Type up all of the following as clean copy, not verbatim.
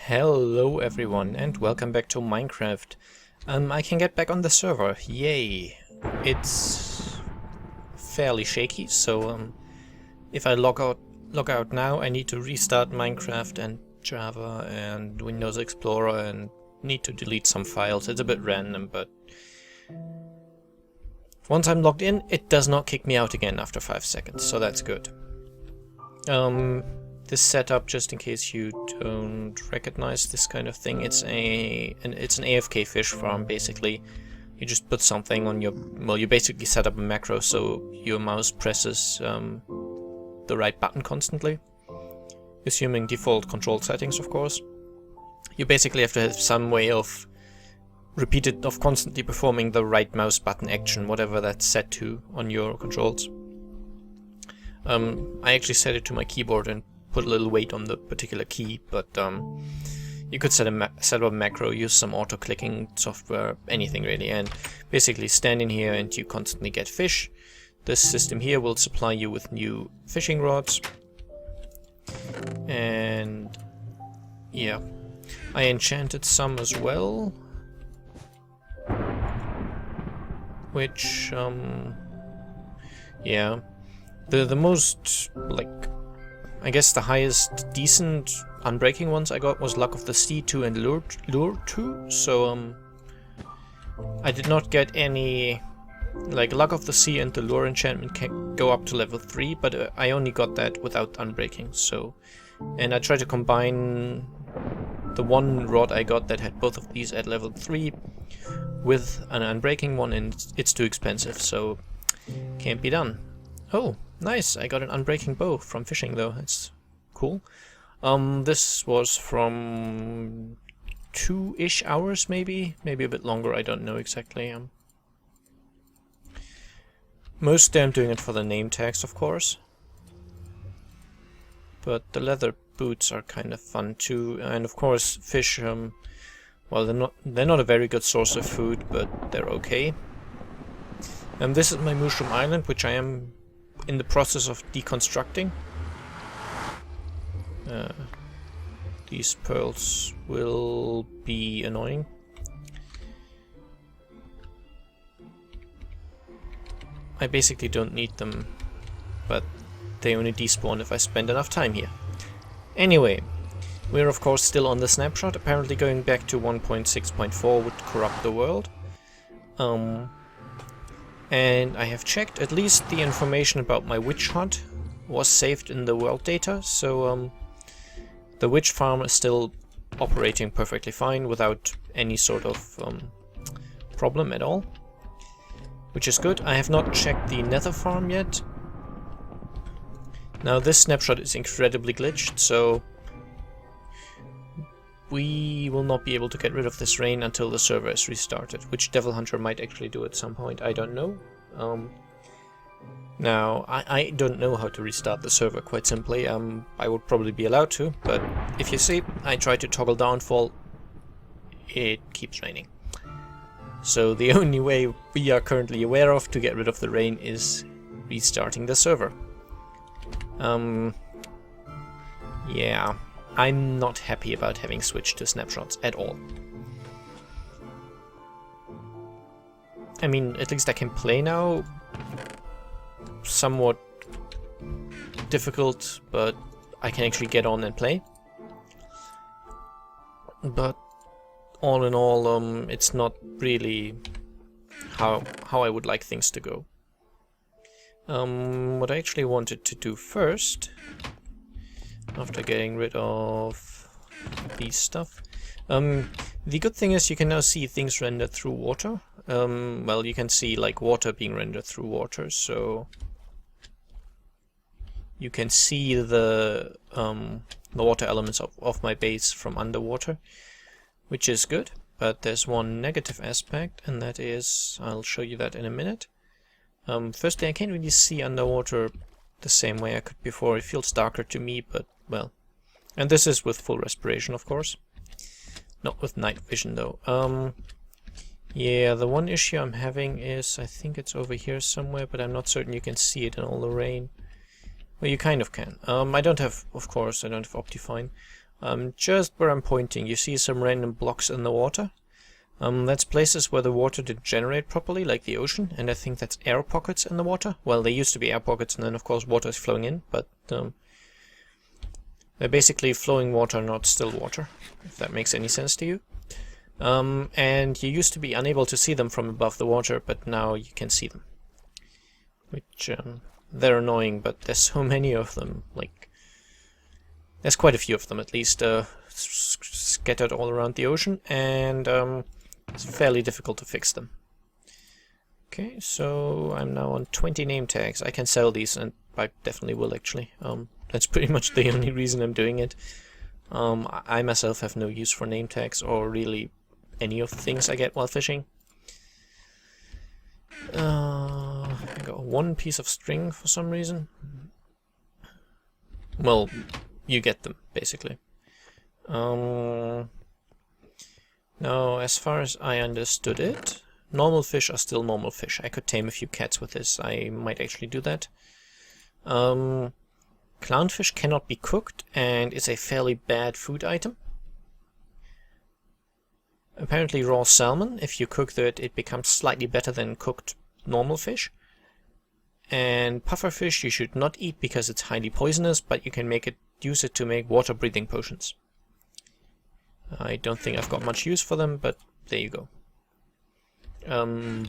Hello everyone and welcome back to Minecraft. I can get back on the server, yay! It's fairly shaky, so if I log out now, I need to restart Minecraft and Java and Windows Explorer and need to delete some files. It's a bit random, but once I'm logged in, it does not kick me out again after 5 seconds, so that's good. This setup, just in case you don't recognize this kind of thing, it's an AFK fish farm. Basically, you just put something on your, well, you basically set up a macro so your mouse presses the right button constantly, assuming default control settings, of course. You basically have to have some way of constantly performing the right mouse button action, whatever that's set to on your controls. I actually set it to my keyboard and put a little weight on the particular key, but you could set up a macro, use some auto-clicking software, anything really, and basically stand in here and you constantly get fish. This system here will supply you with new fishing rods, and yeah, I enchanted some as well, which yeah, the most, like, I guess the highest decent unbreaking ones I got was Luck of the Sea 2 and Lure 2, so I did not get any, like, Luck of the Sea and the Lure enchantment can go up to level 3, but I only got that without unbreaking, so, and I tried to combine the one rod I got that had both of these at level 3 with an unbreaking one, and it's too expensive, so can't be done. Oh, nice, I got an unbreaking bow from fishing though, that's cool. This was from 2-ish hours maybe a bit longer, I don't know exactly. Mostly I'm doing it for the name tags, of course. But the leather boots are kind of fun too, and of course fish, well, they're not a very good source of food, but they're okay. And this is my mushroom island, which I am in the process of deconstructing. These pearls will be annoying. I basically don't need them, but they only despawn if I spend enough time here. Anyway, we're of course still on the snapshot. Apparently going back to 1.6.4 would corrupt the world. And I have checked, at least the information about my witch hunt was saved in the world data, so the witch farm is still operating perfectly fine without any sort of problem at all, which is good. I have not checked the nether farm yet. Now this snapshot is incredibly glitched, so we will not be able to get rid of this rain until the server is restarted, which Devil Hunter might actually do at some point, I don't know. Now, I don't know how to restart the server, quite simply. I would probably be allowed to, but if you see, I try to toggle downfall, it keeps raining. So the only way we are currently aware of to get rid of the rain is restarting the server. Yeah. I'm not happy about having switched to snapshots at all. I mean, at least I can play now. Somewhat difficult, but I can actually get on and play. But all in all, it's not really how I would like things to go. What I actually wanted to do first, after getting rid of these stuff. The good thing is you can now see things rendered through water. Well, you can see like water being rendered through water, so you can see the water elements of my base from underwater, which is good. But there's one negative aspect, and that is, I'll show you that in a minute. Firstly, I can't really see underwater the same way I could before. It feels darker to me, but well, and this is with full respiration, of course, not with night vision though. Yeah, the one issue I'm having is, I think it's over here somewhere, but I'm not certain you can see it in all the rain. Well, you kind of can. I don't have, of course, I don't have Optifine. Just where I'm pointing, you see some random blocks in the water. That's places where the water didn't generate properly, like the ocean, and I think that's air pockets in the water. Well, they used to be air pockets, and then of course water is flowing in, but they're basically flowing water, not still water, if that makes any sense to you. And you used to be unable to see them from above the water, but now you can see them. Which, they're annoying, but there's so many of them, like, there's quite a few of them at least, scattered all around the ocean, and it's fairly difficult to fix them. Okay, so I'm now on 20 name tags. I can sell these, and I definitely will actually. That's pretty much the only reason I'm doing it. I myself have no use for name tags or really any of the things I get while fishing. I got one piece of string for some reason. Well, you get them, basically. Now, as far as I understood it, normal fish are still normal fish. I could tame a few cats with this. I might actually do that. Clownfish cannot be cooked and is a fairly bad food item. Apparently raw salmon, if you cook that, it becomes slightly better than cooked normal fish. And pufferfish you should not eat because it's highly poisonous, but you can use it to make water breathing potions. I don't think I've got much use for them, but there you go.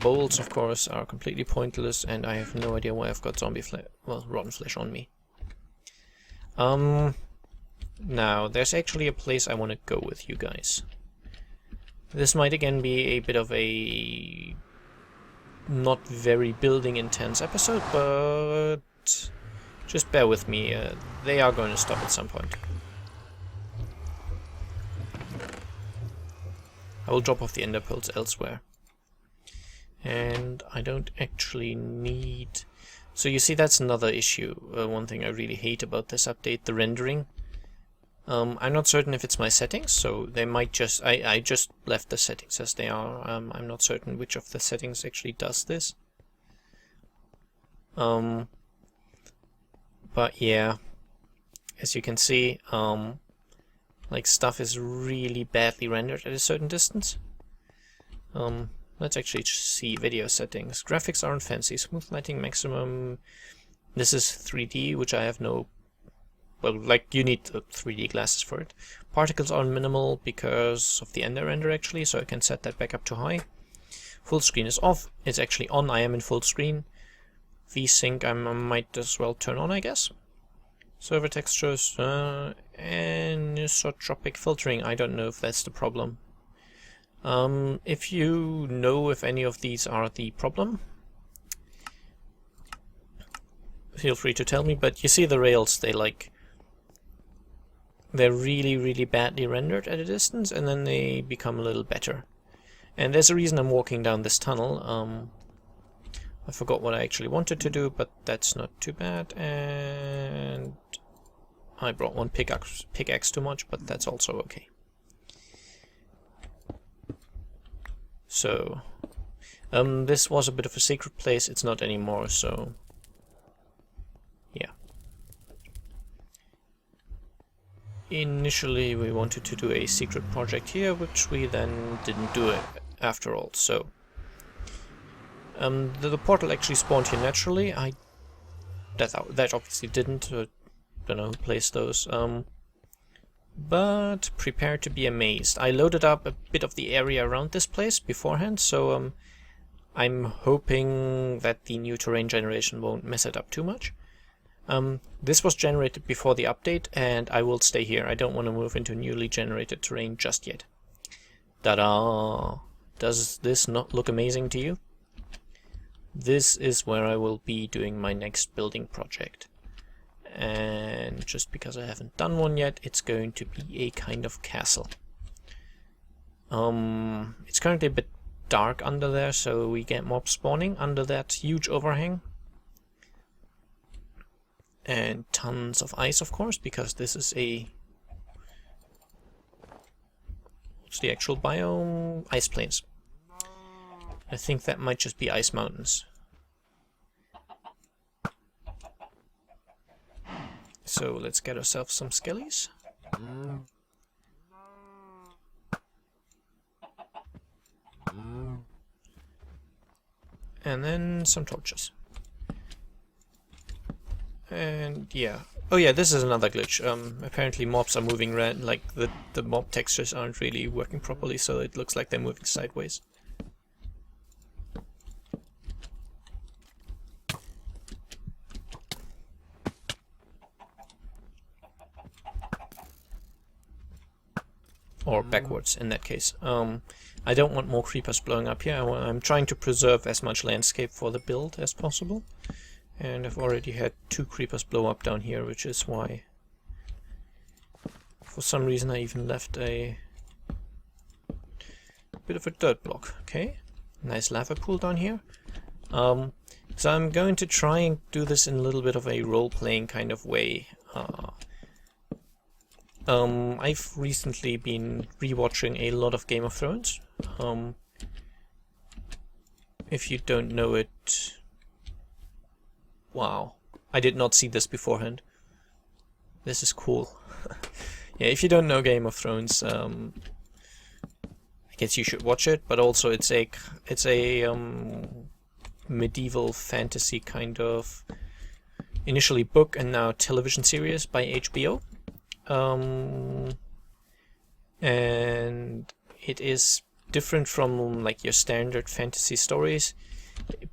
Bowls, of course, are completely pointless, and I have no idea why I've got rotten flesh on me. Now, there's actually a place I want to go with you guys. This might again be a bit of a not very building intense episode, but just bear with me. They are going to stop at some point. I will drop off the ender pearls elsewhere. And I don't actually need... So you see, that's another issue. One thing I really hate about this update, the rendering. I'm not certain if it's my settings, so they might just... I just left the settings as they are. I'm not certain which of the settings actually does this. But yeah, as you can see, like, stuff is really badly rendered at a certain distance. Let's actually see video settings. Graphics aren't fancy. Smooth lighting maximum. This is 3D, which I have no... Well, like, you need 3D glasses for it. Particles are minimal because of the ender render, actually, so I can set that back up to high. Full screen is off. It's actually on. I am in full screen. VSync I might as well turn on, I guess. Server textures, and isotropic filtering. I don't know if that's the problem. If you know if any of these are the problem, feel free to tell me, but you see the rails, they're really, really badly rendered at a distance, and then they become a little better. And there's a reason I'm walking down this tunnel. I forgot what I actually wanted to do, but that's not too bad, and I brought one pickaxe too much, but that's also okay. So, this was a bit of a secret place, it's not anymore, so yeah. Initially we wanted to do a secret project here, which we then didn't do it after all, so... the portal actually spawned here naturally. That obviously didn't, don't know who placed those. But prepare to be amazed. I loaded up a bit of the area around this place beforehand, so I'm hoping that the new terrain generation won't mess it up too much. This was generated before the update, and I will stay here. I don't want to move into newly generated terrain just yet. Ta-da! Does this not look amazing to you? This is where I will be doing my next building project. And just because I haven't done one yet, it's going to be a kind of castle. It's currently a bit dark under there, so we get mobs spawning under that huge overhang. And tons of ice, of course, because this is a... What's the actual biome? Ice plains. I think that might just be ice mountains. So let's get ourselves some skellies. And then some torches. And yeah. Oh yeah, this is another glitch. Apparently mobs are moving red, like the mob textures aren't really working properly, so it looks like they're moving sideways. Or backwards in that case. I don't want more creepers blowing up here. I'm trying to preserve as much landscape for the build as possible. And I've already had 2 creepers blow up down here, which is why for some reason I even left a bit of a dirt block. Okay, nice lava pool down here. So I'm going to try and do this in a little bit of a role-playing kind of way. I've recently been rewatching a lot of Game of Thrones. If you don't know it... Wow, I did not see this beforehand. This is cool. Yeah, if you don't know Game of Thrones, I guess you should watch it, but also it's a medieval fantasy kind of initially book and now television series by HBO. And it is different from like your standard fantasy stories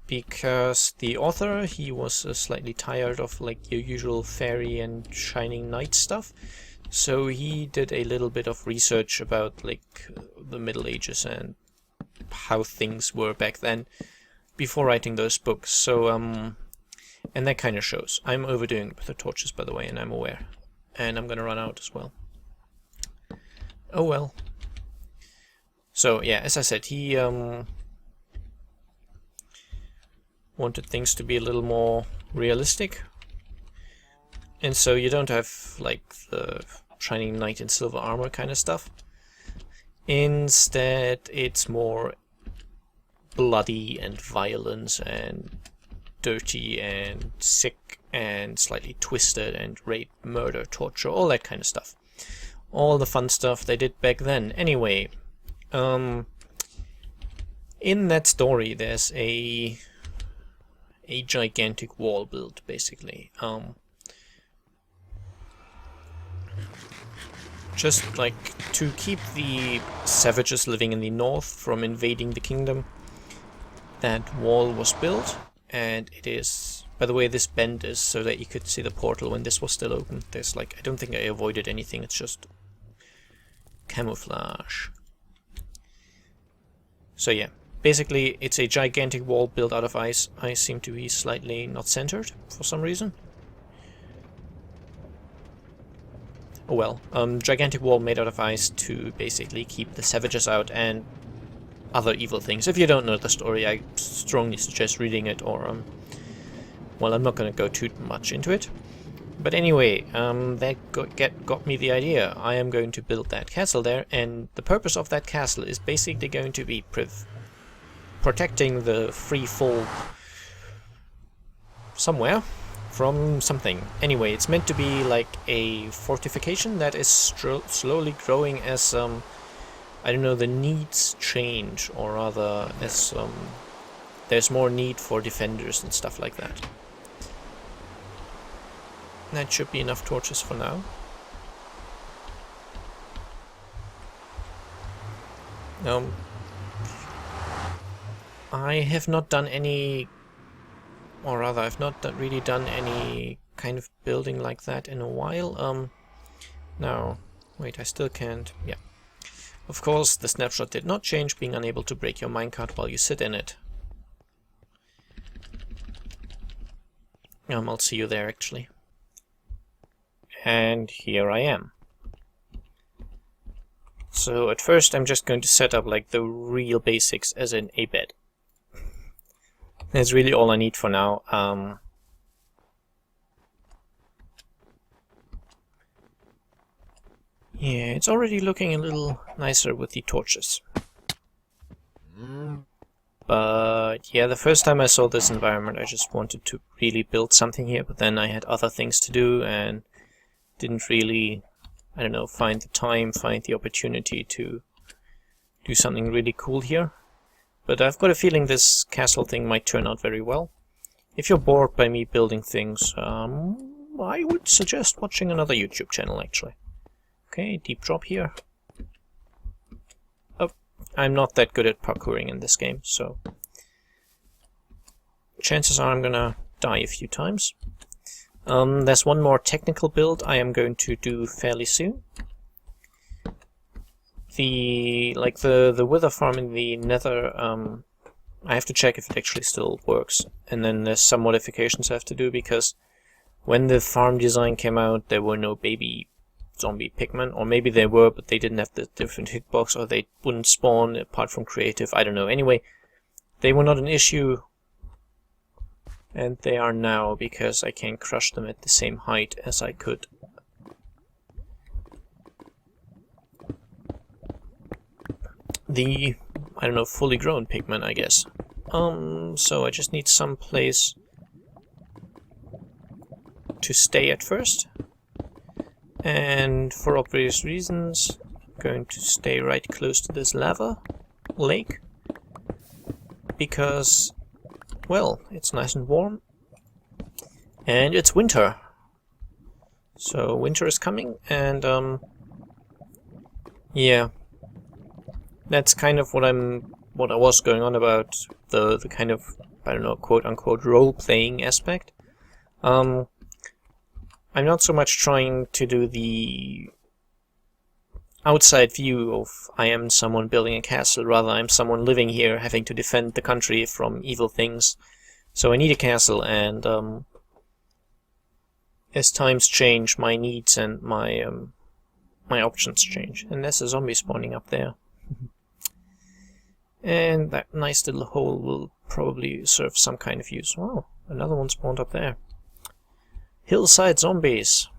because the author, he was slightly tired of like your usual fairy and shining knight stuff, so he did a little bit of research about like the Middle Ages and how things were back then before writing those books. So and that kind of shows. I'm overdoing it with the torches, by the way, and I'm aware. And I'm gonna run out as well. Oh well. So yeah, as I said, he wanted things to be a little more realistic. And so you don't have like the shining knight in silver armor kind of stuff. Instead, it's more bloody and violence and dirty and sick and slightly twisted and rape, murder, torture, all that kind of stuff. All the fun stuff they did back then. Anyway, in that story there's a gigantic wall built, basically. Just like to keep the savages living in the north from invading the kingdom. That wall was built, and it is... By the way, this bend is so that you could see the portal when this was still open. There's like... I don't think I avoided anything, it's just camouflage. So yeah, basically it's a gigantic wall built out of ice. I seem to be slightly not centered for some reason. Oh well, gigantic wall made out of ice to basically keep the savages out and other evil things. If you don't know the story, I strongly suggest reading it, or well, I'm not going to go too much into it. But anyway, that got me the idea. I am going to build that castle there, and the purpose of that castle is basically going to be protecting the free fall somewhere from something. Anyway, it's meant to be like a fortification that is slowly growing as I don't know, the needs change, or rather as there's more need for defenders and stuff like that. That should be enough torches for now. I have not done any, or rather I've not really done any kind of building like that in a while. Now, wait, I still can't, yeah. Of course, the snapshot did not change, being unable to break your minecart while you sit in it. I'll see you there, actually. And here I am. So at first I'm just going to set up like the real basics, as in a bed. That's really all I need for now. Yeah, it's already looking a little nicer with the torches. But yeah, the first time I saw this environment I just wanted to really build something here, but then I had other things to do and didn't really, I don't know, find the time, find the opportunity to do something really cool here. But I've got a feeling this castle thing might turn out very well. If you're bored by me building things, I would suggest watching another YouTube channel, actually. Okay, deep drop here. Oh, I'm not that good at parkouring in this game, so chances are I'm gonna die a few times. There's one more technical build I am going to do fairly soon. The wither farm in the nether, I have to check if it actually still works. And then there's some modifications I have to do, because when the farm design came out, there were no baby zombie pigmen. Or maybe they were, but they didn't have the different hitbox, or they wouldn't spawn apart from creative. I don't know. Anyway, they were not an issue. And they are now, because I can crush them at the same height as I could. The, I don't know, fully grown pigmen, I guess. So I just need some place to stay at first. And for obvious reasons, I'm going to stay right close to this lava lake. Because, well, it's nice and warm. And it's winter. So winter is coming, and yeah. That's kind of what I was going on about, the kind of, I don't know, quote-unquote role-playing aspect. I'm not so much trying to do the outside view of I am someone building a castle, rather I'm someone living here having to defend the country from evil things. So I need a castle, and as times change, my needs and my options change. And there's a zombie spawning up there. And that nice little hole will probably serve some kind of use. Wow, another one spawned up there. Hillside zombies.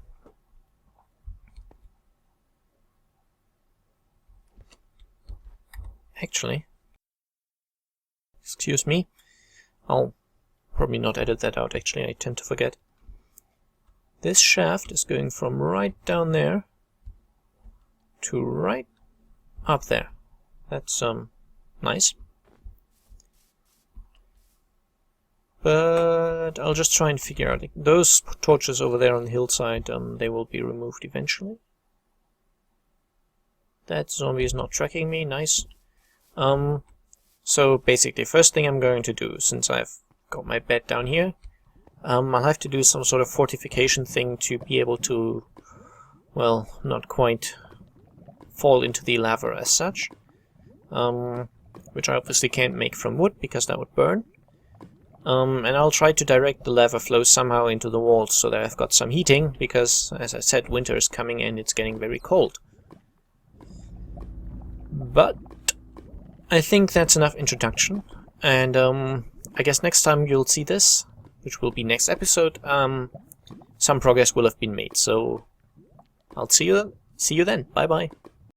Actually, excuse me, I'll probably not edit that out, actually, I tend to forget. This shaft is going from right down there to right up there. That's, nice. But I'll just try and figure out, like, those torches over there on the hillside, they will be removed eventually. That zombie is not tracking me, nice. So basically, first thing I'm going to do, since I've got my bed down here, I'll have to do some sort of fortification thing to be able to, well, not quite fall into the lava as such. Which I obviously can't make from wood, because that would burn. And I'll try to direct the lava flow somehow into the walls, so that I've got some heating, because, as I said, winter is coming and it's getting very cold. But I think that's enough introduction, and I guess next time you'll see this, which will be next episode, some progress will have been made, so I'll see you then. Bye bye.